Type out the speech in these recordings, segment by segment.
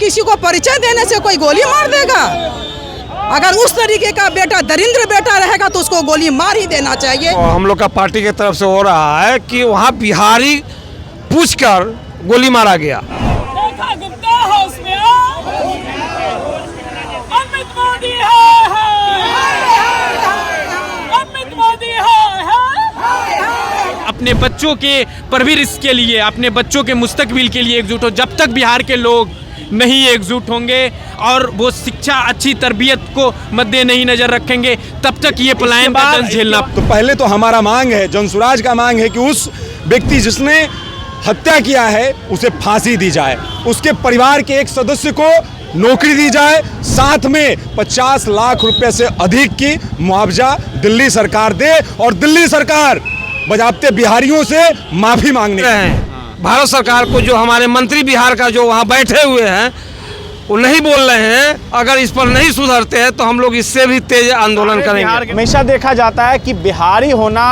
किसी को परिचय देने से कोई गोली मार देगा? अगर उस तरीके का बेटा दरिंद्र बेटा रहेगा तो उसको गोली मार ही देना चाहिए। हम लोग का पार्टी की तरफ से हो रहा है कि वहाँ बिहारी पूछकर गोली मारा गया। देखा गुप्ता हाउस में अमित मोदी है, अमित मोदी है। अपने बच्चों के परवरिश के लिए, अपने बच्चों के मुस्तकबिल के लिए एकजुट हो। जब तक बिहार के लोग नहीं एकजुट होंगे और वो शिक्षा, अच्छी तरबियत को मद्दे नहीं नजर रखेंगे, तब तक ये पलायन का दंश झेलना। तो पहले तो हमारा मांग है, जनसुराज का मांग है कि उस व्यक्ति जिसने हत्या किया है उसे फांसी दी जाए, उसके परिवार के एक सदस्य को नौकरी दी जाए, साथ में 50 लाख रुपए से अधिक की मुआवजा दिल्ली सरकार दे और दिल्ली सरकार बजाबते बिहारियों से माफी मांगने हैं। भारत सरकार को जो हमारे मंत्री बिहार का जो वहाँ बैठे हुए हैं वो नहीं बोल रहे हैं, अगर इस पर नहीं सुधरते हैं तो हम लोग इससे भी तेज आंदोलन करेंगे। हमेशा देखा जाता है कि बिहारी होना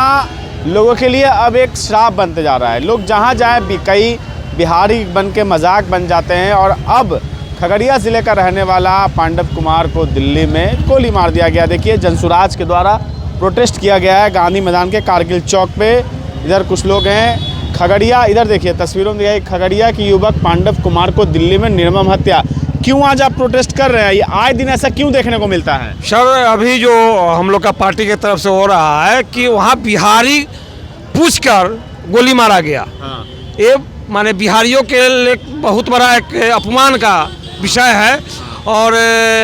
लोगों के लिए अब एक श्राप बनते जा रहा है। लोग जहाँ जाए कई बिहारी बन के मजाक बन जाते हैं और अब खगड़िया ज़िले का रहने वाला पांडव कुमार को दिल्ली में गोली मार दिया गया। देखिए, जनसुराज के द्वारा प्रोटेस्ट किया गया है गांधी मैदान के कारगिल चौक पे। इधर कुछ लोग हैं, खगड़िया, इधर देखिए तस्वीरों में दिखाई, खगड़िया के युवक पांडव कुमार को दिल्ली में निर्मम हत्या। क्यों आज आप प्रोटेस्ट कर रहे हैं? ये आए दिन ऐसा क्यों देखने को मिलता है? सर, अभी जो हम लोग का पार्टी की तरफ से हो रहा है कि वहाँ बिहारी पूछकर गोली मारा गया। ये माने बिहारियों के लिए बहुत बड़ा एक अपमान का विषय है और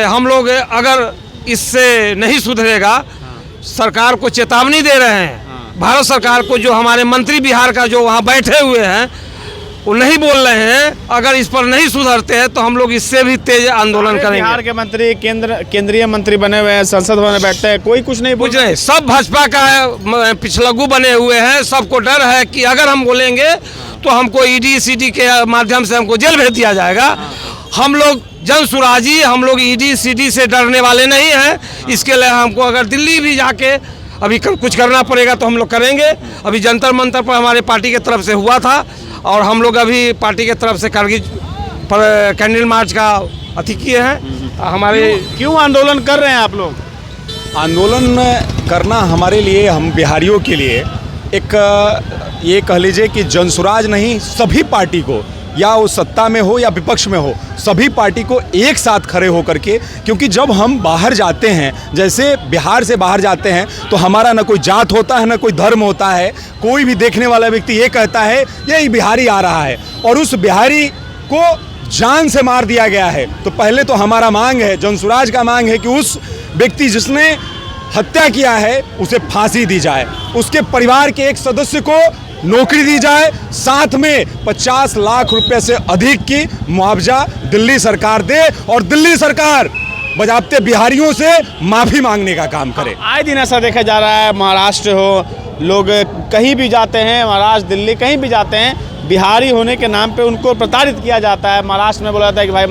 हम लोग अगर इससे नहीं सुधरेगा, सरकार को चेतावनी दे रहे हैं, भारत सरकार को जो हमारे मंत्री बिहार का जो वहाँ बैठे हुए हैं वो नहीं बोल रहे हैं, अगर इस पर नहीं सुधरते हैं तो हम लोग इससे भी तेज आंदोलन करेंगे। बिहार के मंत्री केंद्रीय मंत्री बने हुए हैं, संसद में बैठते हैं, कोई कुछ नहीं कुछ नहीं, सब भाजपा का पिछलग्गू बने हुए हैं। सबको डर है कि अगर हम बोलेंगे तो हमको ईडी सीडी के माध्यम से हमको जेल भेज दिया जाएगा। हम लोग जनसुराजी, हम लोग ईडी सीडी से डरने वाले नहीं हैं। इसके लिए हमको अगर दिल्ली भी जाके अभी कुछ करना पड़ेगा तो हम लोग करेंगे। अभी जंतर मंतर पर हमारे पार्टी की तरफ से हुआ था और हम लोग अभी पार्टी की तरफ से कारगिल पर कैंडल मार्च का अति किए हैं। हमारे क्यों आंदोलन कर रहे हैं आप लोग? आंदोलन करना हमारे लिए, हम बिहारियों के लिए एक ये कह लीजिए कि जनसुराज नहीं, सभी पार्टी को, या वो सत्ता में हो या विपक्ष में हो, सभी पार्टी को एक साथ खड़े होकर के, क्योंकि जब हम बाहर जाते हैं, जैसे बिहार से बाहर जाते हैं, तो हमारा ना कोई जात होता है ना कोई धर्म होता है। कोई भी देखने वाला व्यक्ति ये कहता है यही बिहारी आ रहा है और उस बिहारी को जान से मार दिया गया है। तो पहले तो हमारा मांग है, जनसुराज का मांग है कि उस व्यक्ति जिसने हत्या किया है उसे फांसी दी जाए, उसके परिवार के एक सदस्य को नौकरी दी जाए, साथ में 50 लाख रुपए से अधिक की मुआवजा दिल्ली सरकार दे और दिल्ली सरकार बजाबते बिहारियों से माफी मांगने का काम करे। आए दिन ऐसा देखा जा रहा है, महाराष्ट्र हो, लोग कहीं भी जाते हैं, महाराष्ट्र दिल्ली कहीं भी जाते हैं, बिहारी होने के नाम पे उनको प्रताड़ित किया जाता है। महाराष्ट्र में बोला जाता है कि भाई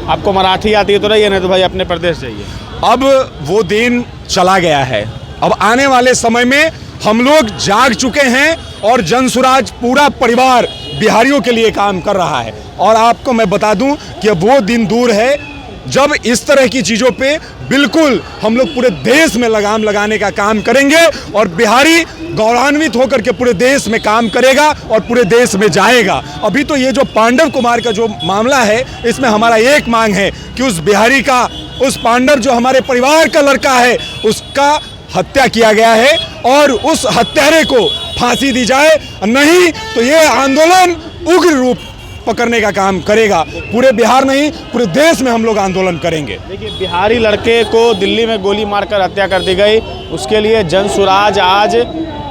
आपको मराठी आती है तो रहिए, नहीं तो भाई अपने प्रदेश जाइए। अब वो दिन चला गया है। अब आने वाले समय में हम लोग जाग चुके हैं और जनसुराज पूरा परिवार बिहारियों के लिए काम कर रहा है। और आपको मैं बता दूं कि अब वो दिन दूर है जब इस तरह की चीज़ों पे बिल्कुल हम लोग पूरे देश में लगाम लगाने का काम करेंगे और बिहारी गौरवान्वित होकर के पूरे देश में काम करेगा और पूरे देश में जाएगा। अभी तो ये जो पांडव कुमार का जो मामला है, इसमें हमारा एक मांग है कि उस बिहारी का, उस पांडव जो हमारे परिवार का लड़का है, उसका हत्या किया गया है और उस हत्यारे को फांसी दी जाए, नहीं तो ये आंदोलन उग्र रूप पकड़ने का काम करेगा। पूरे बिहार नहीं, पूरे देश में हम लोग आंदोलन करेंगे। देखिए, बिहारी लड़के को दिल्ली में गोली मारकर हत्या कर दी गई, उसके लिए जनसुराज आज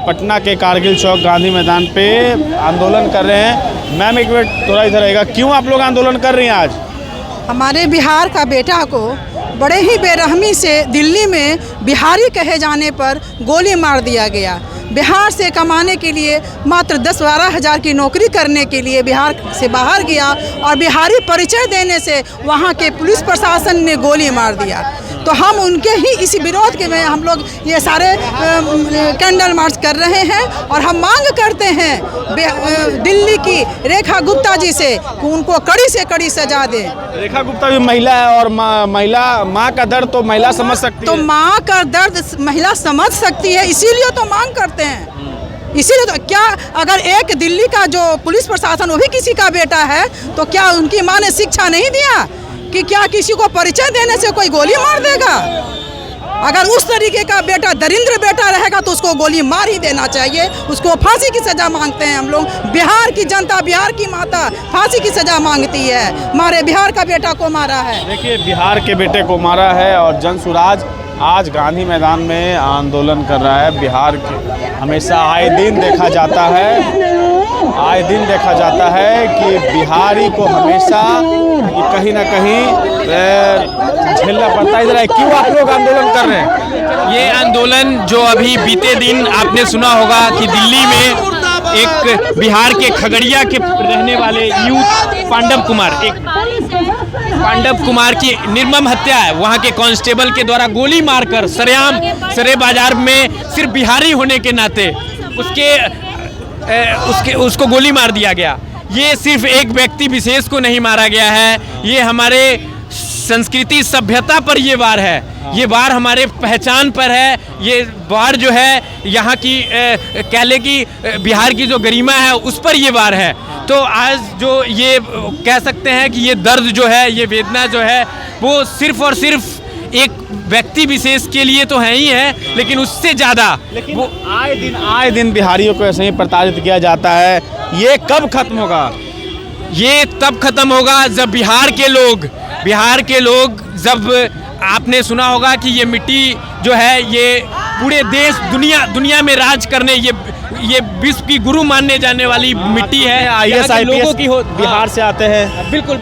पटना के कारगिल चौक गांधी मैदान पे आंदोलन कर रहे हैं। मैम एक मिनट थोड़ा इधर आएगा, क्यों आप लोग आंदोलन कर रही हैं आज? हमारे बिहार का बेटा को बड़े ही बेरहमी से दिल्ली में बिहारी कहे जाने पर गोली मार दिया गया। बिहार से कमाने के लिए मात्र 10-12 हज़ार की नौकरी करने के लिए बिहार से बाहर गया और बिहारी परिचय देने से वहाँ के पुलिस प्रशासन ने गोली मार दिया। तो हम उनके ही इसी विरोध के में हम लोग ये सारे कैंडल मार्च कर रहे हैं और हम मांग करते हैं दिल्ली की रेखा गुप्ता जी से कि उनको कड़ी से कड़ी सजा दें। रेखा गुप्ता भी महिला है और महिला माँ का दर्द तो महिला समझ सकती तो है। माँ का दर्द महिला समझ सकती है, इसीलिए तो मांग करते हैं। इसीलिए तो क्या अगर एक दिल्ली का जो पुलिस प्रशासन वो भी किसी का बेटा है तो क्या उनकी माँ ने शिक्षा नहीं दिया कि क्या किसी को परिचय देने से कोई गोली मार देगा? अगर उस तरीके का बेटा दरिंद्र बेटा रहेगा तो उसको गोली मार ही देना चाहिए, उसको फांसी की सज़ा मांगते हैं हम लोग। बिहार की जनता, बिहार की माता फांसी की सज़ा मांगती है, मारे बिहार का बेटा को मारा है। देखिए बिहार के बेटे को मारा है और जन सुराज आज गांधी मैदान में आंदोलन कर रहा है। बिहार के हमेशा आए दिन देखा जाता है कि बिहारी को हमेशा कहीं ना कहीं झेलना पड़ता है। इधर क्यों आप लोग आंदोलन कर रहे हैं? ये आंदोलन जो अभी बीते दिन आपने सुना होगा कि दिल्ली में एक बिहार के खगड़िया के रहने वाले यूथ पांडव कुमार की निर्मम हत्या है। वहाँ के कांस्टेबल के द्वारा गोली मारकर सरेआम सरे बाजार में सिर्फ बिहारी होने के नाते उसको गोली मार दिया गया। ये सिर्फ एक व्यक्ति विशेष को नहीं मारा गया है, ये हमारे संस्कृति सभ्यता पर ये वार है, ये वार हमारे पहचान पर है। ये वार जो है यहाँ की कह ले कि बिहार की जो गरिमा है उस पर ये वार है। तो आज जो ये कह सकते हैं कि ये दर्द जो है, ये वेदना जो है वो सिर्फ और सिर्फ एक व्यक्ति विशेष के लिए तो है ही है, लेकिन उससे ज़्यादा लेकिन वो आए दिन बिहारियों को ऐसे ही प्रताड़ित किया जाता है। ये कब खत्म होगा? ये तब खत्म होगा जब बिहार के लोग जब आपने सुना होगा कि ये मिट्टी जो है ये पूरे देश दुनिया में राज करने ये विश्व की गुरु मानने जाने वाली मिट्टी है। IAS लोगों की हो बिहार से आते हैं। बिल्कुल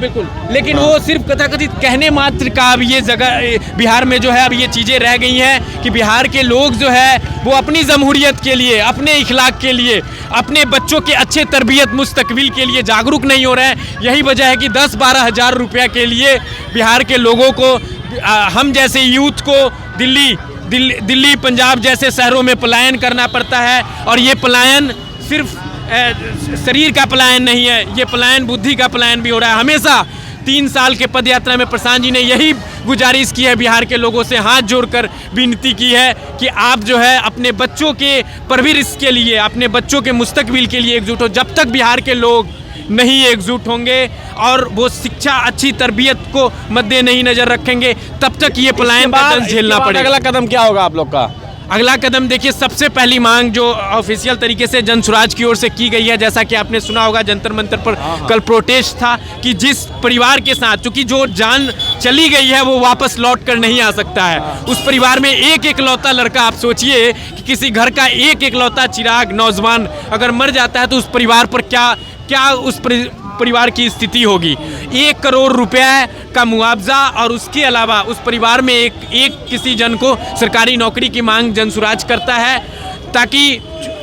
लेकिन वो सिर्फ कथाकथित कहने मात्र का अब ये जगह बिहार में जो है अब ये चीज़ें रह गई हैं कि बिहार के लोग जो है वो अपनी जमहूरियत के लिए, अपने इखलाक के लिए, अपने बच्चों के अच्छे तरबियत मुस्तकबिल के लिए जागरूक नहीं हो रहे हैं। यही वजह है कि 10-12 हज़ार रुपया के लिए बिहार के लोगों को, हम जैसे यूथ को दिल्ली पंजाब जैसे शहरों में पलायन करना पड़ता है। और ये पलायन सिर्फ शरीर का पलायन नहीं है, ये पलायन बुद्धि का पलायन भी हो रहा है। हमेशा 3 साल के पद यात्रा में प्रशांत जी ने यही गुजारिश की है, बिहार के लोगों से हाथ जोड़कर विनती की है कि आप जो है अपने बच्चों के परवरिश के लिए, अपने बच्चों के मुस्तकबिल के लिए एकजुट हो। जब तक बिहार के लोग नहीं एकजुट होंगे और वो शिक्षा, अच्छी तरबियत को मद्दे नहीं नज़र रखेंगे, तब तक ये पलायन का दर्द झेलना पड़ेगा। अगला कदम क्या होगा आप लोग का? अगला कदम देखिए, सबसे पहली मांग जो ऑफिशियल तरीके से जनसुराज की ओर से की गई है, जैसा कि आपने सुना होगा जंतर मंतर पर कल प्रोटेस्ट था कि जिस परिवार के साथ, चूंकि जो जान चली गई है वो वापस लौट कर नहीं आ सकता है, उस परिवार में एक एकलौता लड़का, आप सोचिए कि किसी घर का एक एकलौता चिराग नौजवान अगर मर जाता है तो उस परिवार पर क्या उस परिवार की स्थिति होगी। 1 करोड़ रुपए का मुआवजा और उसके अलावा उस परिवार में एक किसी जन को सरकारी नौकरी की मांग जनसुराज करता है, ताकि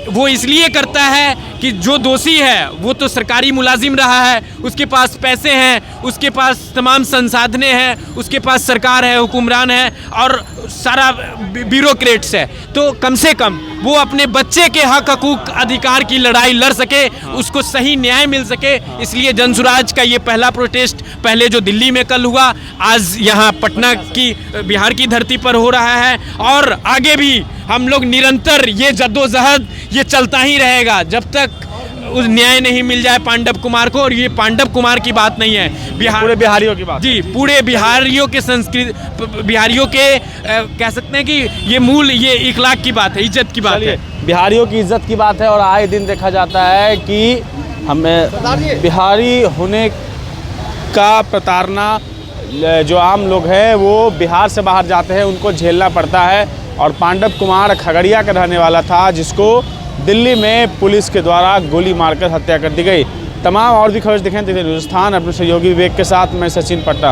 वो इसलिए करता है कि जो दोषी है वो तो सरकारी मुलाजिम रहा है, उसके पास पैसे हैं, उसके पास तमाम संसाधने हैं, उसके पास सरकार है, हुक्मरान है और सारा ब्यूरोक्रेट्स है, तो कम से कम वो अपने बच्चे के हक हकूक अधिकार की लड़ाई लड़ सके, उसको सही न्याय मिल सके। इसलिए जनसुराज का ये पहला प्रोटेस्ट पहले जो दिल्ली में कल हुआ, आज यहाँ पटना की बिहार की धरती पर हो रहा है और आगे भी हम लोग निरंतर ये जद्दोजहद ये चलता ही रहेगा जब तक उस न्याय नहीं मिल जाए पांडव कुमार को। और ये पांडव कुमार की बात नहीं है, पूरे बिहारियों की बात। जी, पूरे बिहारियों के संस्कृति, बिहारियों के कह सकते हैं कि ये मूल, ये इखलाक की बात है, इज्जत की बात है, बिहारियों की इज्जत की बात है। और आए दिन देखा जाता है कि हमें बिहारी होने का प्रताड़ना जो आम लोग हैं वो बिहार से बाहर जाते हैं उनको झेलना पड़ता है। और पांडव कुमार खगड़िया का रहने वाला था, जिसको दिल्ली में पुलिस के द्वारा गोली मारकर हत्या कर दी गई। तमाम और भी खबर दिखें हिंदुस्तान अपने सहयोगी विवेक के साथ, मैं सचिन पट्टा।